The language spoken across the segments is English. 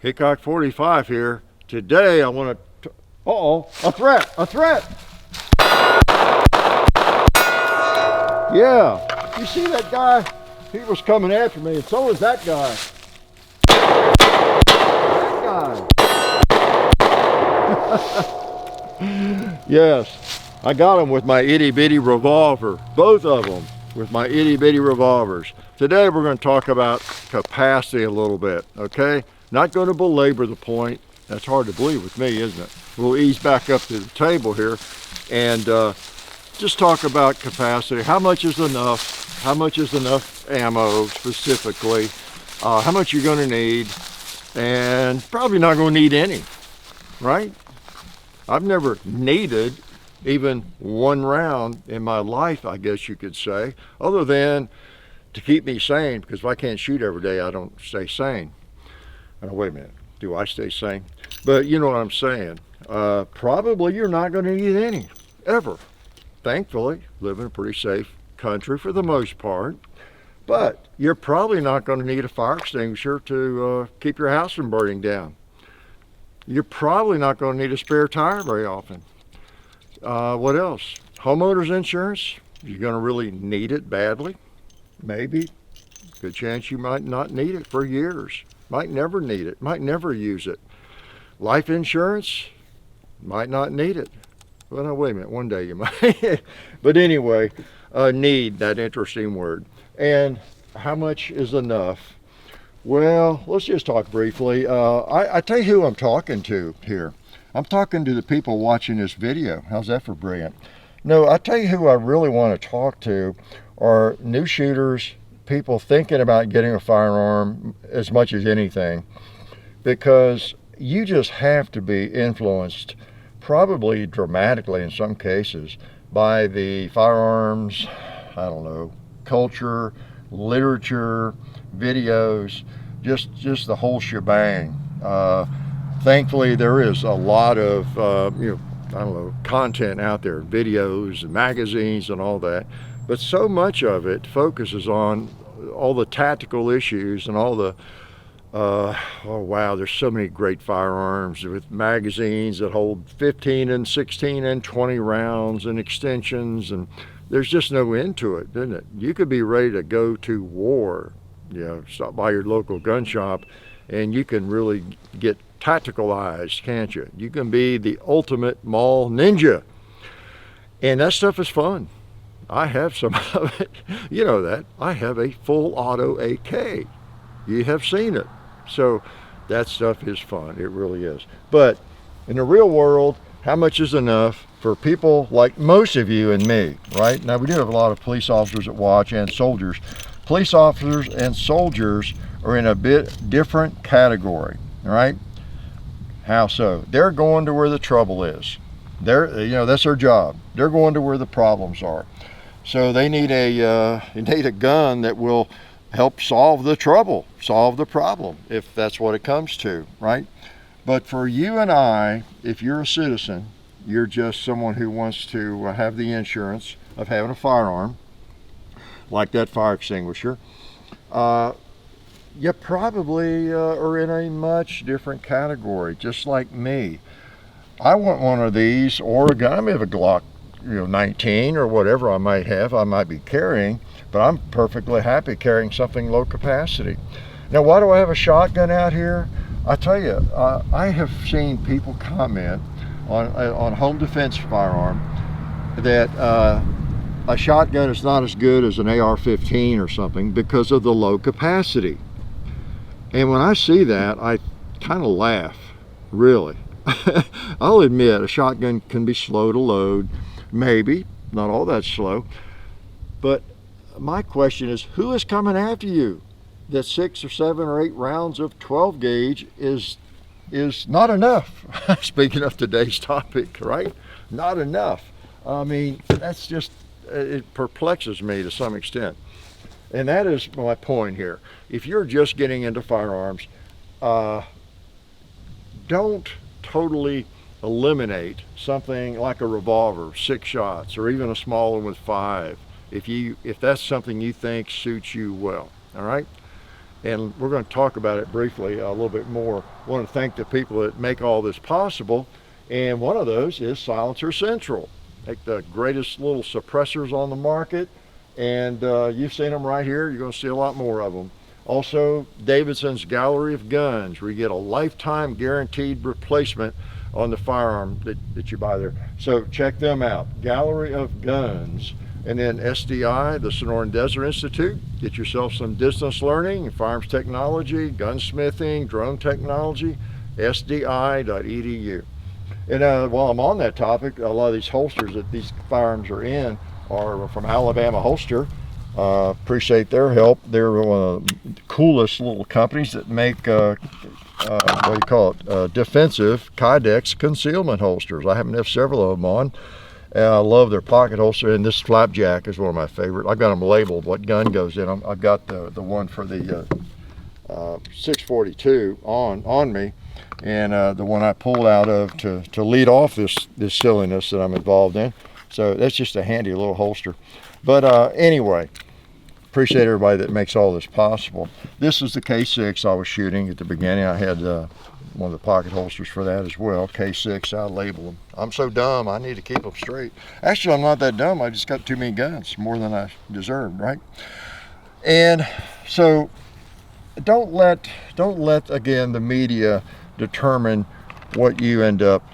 Hickok 45 here. Today I want to, uh-oh, a threat. Yeah, you see that guy? He was coming after me, and so was that guy. Yes, I got him with my itty bitty revolver, both of them with my itty bitty revolvers. Today we're going to talk about capacity a little bit, okay? Not going to belabor the point. That's hard to believe with me, isn't it? We'll ease back up to the table here and just talk about capacity. How much is enough? How much is enough ammo specifically? How much you're going to need, and probably not going to need any, right? I've never needed even one round in my life, I guess you could say, other than to keep me sane, because if I can't shoot every day, I don't stay sane. Wait a minute, do I stay sane? But you know what I'm saying. Probably you're not going to need any, ever. Thankfully, live in a pretty safe country for the most part. But you're probably not going to need a fire extinguisher to keep your house from burning down. You're probably not going to need a spare tire very often. What else? Homeowner's insurance. You're going to really need it badly. Maybe. Good chance you might not need it for years. Might never need it. Might never use it. Life insurance. Might not need it. Well, no, wait a minute. One day you might. But anyway, need, that interesting word. And how much is enough? Well, let's just talk briefly. I tell you who I'm talking to here. I'm talking to the people watching this video. How's that for brilliant? No, I tell you who I really want to talk to are new shooters, people thinking about getting a firearm as much as anything, because you just have to be influenced, probably dramatically in some cases, by the firearms, I don't know, culture, literature, videos, just the whole shebang. Thankfully, there is a lot of I don't know, content out there, videos and magazines and all that, but so much of it focuses on all the tactical issues and all the oh wow, there's so many great firearms with magazines that hold 15 and 16 and 20 rounds and extensions, and there's just no end to it, isn't it? You could be ready to go to war, stop by your local gun shop and you can really get tacticalized, can't you? You can be the ultimate mall ninja, and that stuff is fun. I have some of it. You know that. I have a full auto AK. You have seen it. So that stuff is fun. It really is. But in the real world, how much is enough for people like most of you and me, right? Now, we do have a lot of police officers that watch and soldiers. Police officers and soldiers are in a bit different category, right? How so? They're going to where the trouble is. That's their job. They're going to where the problems are. So they need a gun that will help solve the trouble, solve the problem, if that's what it comes to, right? But for you and I, if you're a citizen, you're just someone who wants to have the insurance of having a firearm, like that fire extinguisher, you probably are in a much different category, just like me. I want one of these, or a gun. I may have a Glock 19 or whatever I might be carrying, but I'm perfectly happy carrying something low capacity. Now, why do I have a shotgun out here? I tell you, I have seen people comment on home defense firearm that a shotgun is not as good as an AR-15 or something because of the low capacity. And when I see that, I kind of laugh, really. I'll admit a shotgun can be slow to load, maybe, not all that slow. But my question is, who is coming after you? That 6 or 7 or 8 rounds of 12 gauge is not enough. Speaking of today's topic, right? Not enough. I mean, that's just, it perplexes me to some extent. And that is my point here. If you're just getting into firearms, don't totally eliminate something like a revolver, 6 shots, or even a small one with 5, if that's something you think suits you well, all right? and we're going to talk about it briefly a little bit more. I want to thank the people that make all this possible, and one of those is Silencer Central. Like the greatest little suppressors on the market, and you've seen them right here. You're going to see a lot more of them. Also, Davidson's Gallery of Guns, where you get a lifetime guaranteed replacement on the firearm that you buy there. So check them out, Gallery of Guns. And then SDI, the Sonoran Desert Institute. Get yourself some distance learning, firearms technology, gunsmithing, drone technology, sdi.edu. And while I'm on that topic, a lot of these holsters that these firearms are in are from Alabama Holster. Appreciate their help. They're one of the coolest little companies that make what do you call it, defensive Kydex concealment holsters. I happen to have several of them on, and I love their pocket holster. And this flapjack is one of my favorite. I've got them labeled what gun goes in them. I've got the one for the 642 on me, and the one I pulled out of to lead off this silliness that I'm involved in. So that's just a handy little holster. But anyway, appreciate everybody that makes all this possible. This is the K6 I was shooting at the beginning. I had one of the pocket holsters for that as well. K6, I label them. I'm so dumb, I need to keep them straight. Actually, I'm not that dumb. I just got too many guns, more than I deserved, right? And so don't let again the media determine what you end up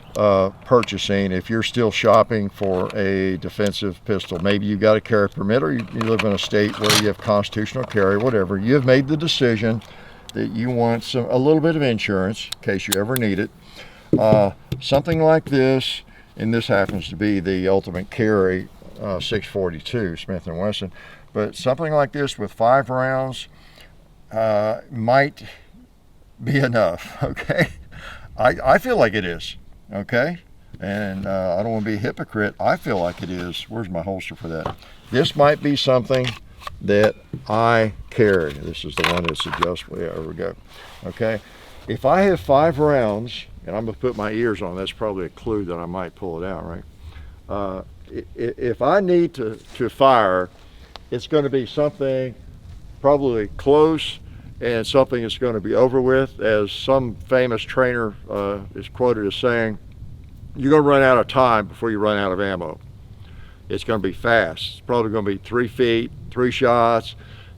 purchasing. If you're still shopping for a defensive pistol, maybe you got a carry permit, or you live in a state where you have constitutional carry, whatever, you've made the decision that you want a little bit of insurance in case you ever need it. Something like this, and this happens to be the ultimate carry 642 Smith & Wesson, but something like this with 5 rounds might be enough. Okay, I feel like it is. Okay, and I don't want to be a hypocrite. I feel like it is. Where's my holster for that? This might be something that I carry. This is the one that's adjustable. Yeah, there we go. Okay, if I have 5 rounds, and I'm going to put my ears on, that's probably a clue that I might pull it out, right? If I need to fire, it's going to be something probably close, and something that's going to be over with. As some famous trainer is quoted as saying, you're going to run out of time before you run out of ammo. It's going to be fast. It's probably going to be 3 feet, 3 shots,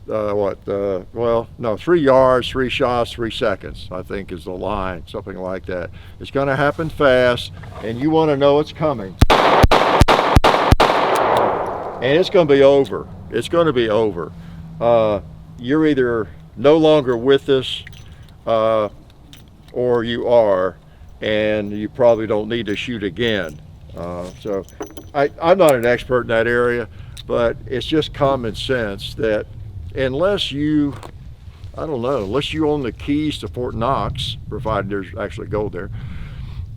3 yards, 3 shots, 3 seconds, I think is the line, something like that. It's going to happen fast, and you want to know it's coming. And it's going to be over. It's going to be over. You're either no longer with us, or you are, and you probably don't need to shoot again. So I'm not an expert in that area, but it's just common sense that unless you own the keys to Fort Knox, provided there's actually gold there,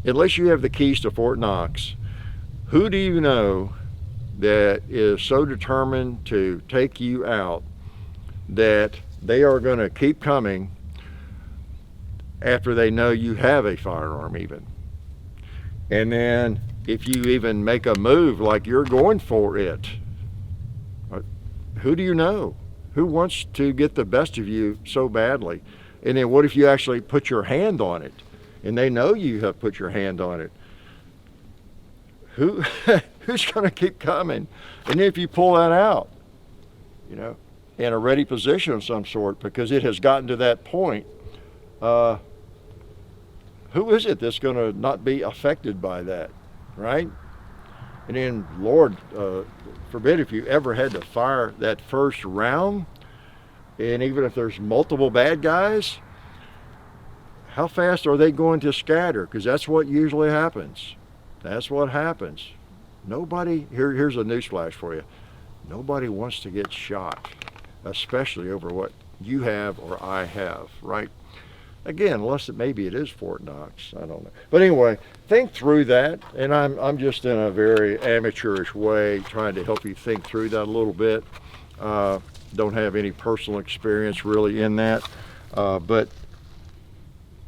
unless you have the keys to Fort Knox, who do you know that is so determined to take you out that they are going to keep coming after they know you have a firearm even? And then if you even make a move like you're going for it, who do you know? Who wants to get the best of you so badly? And then what if you actually put your hand on it and they know you have put your hand on it? Who's going to keep coming? And if you pull that out, in a ready position of some sort, because it has gotten to that point, who is it that's going to not be affected by that, right? And then, Lord forbid, if you ever had to fire that first round, and even if there's multiple bad guys, how fast are they going to scatter? Because that's what usually happens. That's what happens. Nobody, here's a newsflash for you. Nobody wants to get shot, especially over what you have or I have, right? Again, unless maybe it is Fort Knox, I don't know. But anyway, think through that, and I'm just in a very amateurish way trying to help you think through that a little bit. Don't have any personal experience really in that, but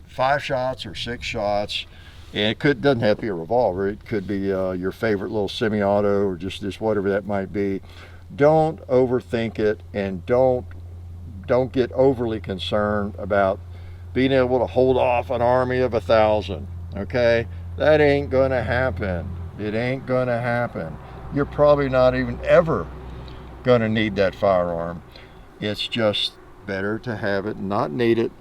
5 shots or 6 shots, and it doesn't have to be a revolver. It could be your favorite little semi-auto or just whatever that might be. Don't overthink it, and don't don't get overly concerned about being able to hold off an army of 1,000, okay? That ain't gonna happen. It ain't gonna happen. You're probably not even ever gonna need that firearm. It's just better to have it and not need it,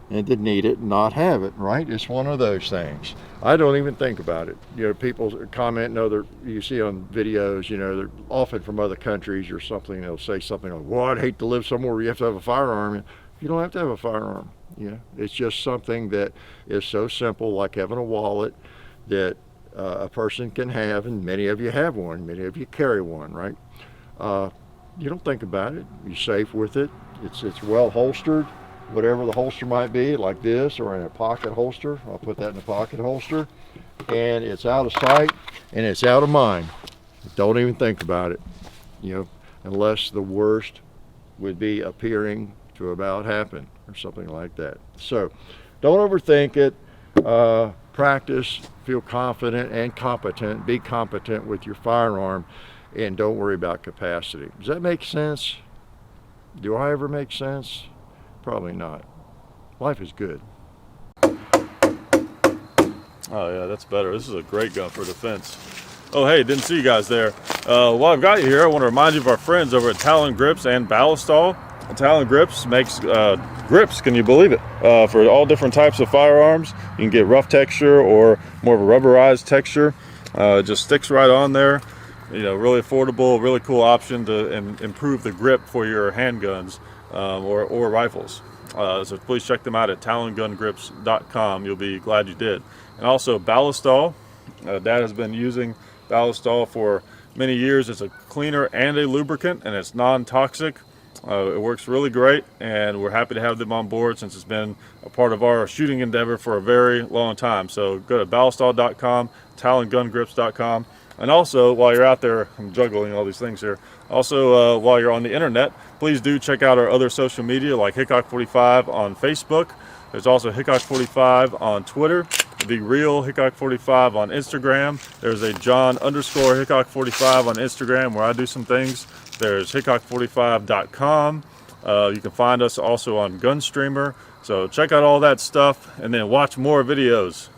and to need it and not have it, right? It's one of those things. I don't even think about it. You know, people comment, you see on videos, you know, they're often from other countries or something, they'll say something like, well, I'd hate to live somewhere where you have to have a firearm. You don't have to have a firearm. You know, it's just something that is so simple, like having a wallet that a person can have, and many of you have one, many of you carry one, right? You don't think about it. You're safe with it. It's well holstered, whatever the holster might be, like this, or in a pocket holster. I'll put that in a pocket holster, and it's out of sight and it's out of mind. Don't even think about it, you know, unless the worst would be appearing to about happen or something like that. So don't overthink it. Practice, feel confident and competent, be competent with your firearm, and don't worry about capacity. Does that make sense? Do I ever make sense? Probably not. Life is good. Oh yeah, that's better. This is a great gun for defense. Oh hey, didn't see you guys there. While I've got you here, I want to remind you of our friends over at Talon Grips and Ballistol. Talon Grips makes grips, can you believe it, for all different types of firearms. You can get rough texture or more of a rubberized texture. It just sticks right on there. You know, really affordable, really cool option to improve the grip for your handguns or rifles. So please check them out at talongungrips.com. You'll be glad you did. And also Ballistol. Dad has been using Ballistol for many years. It's a cleaner and a lubricant, and it's non-toxic. It works really great, and we're happy to have them on board since it's been a part of our shooting endeavor for a very long time. So go to ballistol.com, talongungrips.com. And also, while you're out there, I'm juggling all these things here. Also, while you're on the internet, please do check out our other social media like Hickok45 on Facebook. There's also Hickok45 on Twitter, The Real Hickok45 on Instagram. There's a John_Hickok45 on Instagram where I do some things. There's Hickok45.com. You can find us also on Gunstreamer. So check out all that stuff and then watch more videos.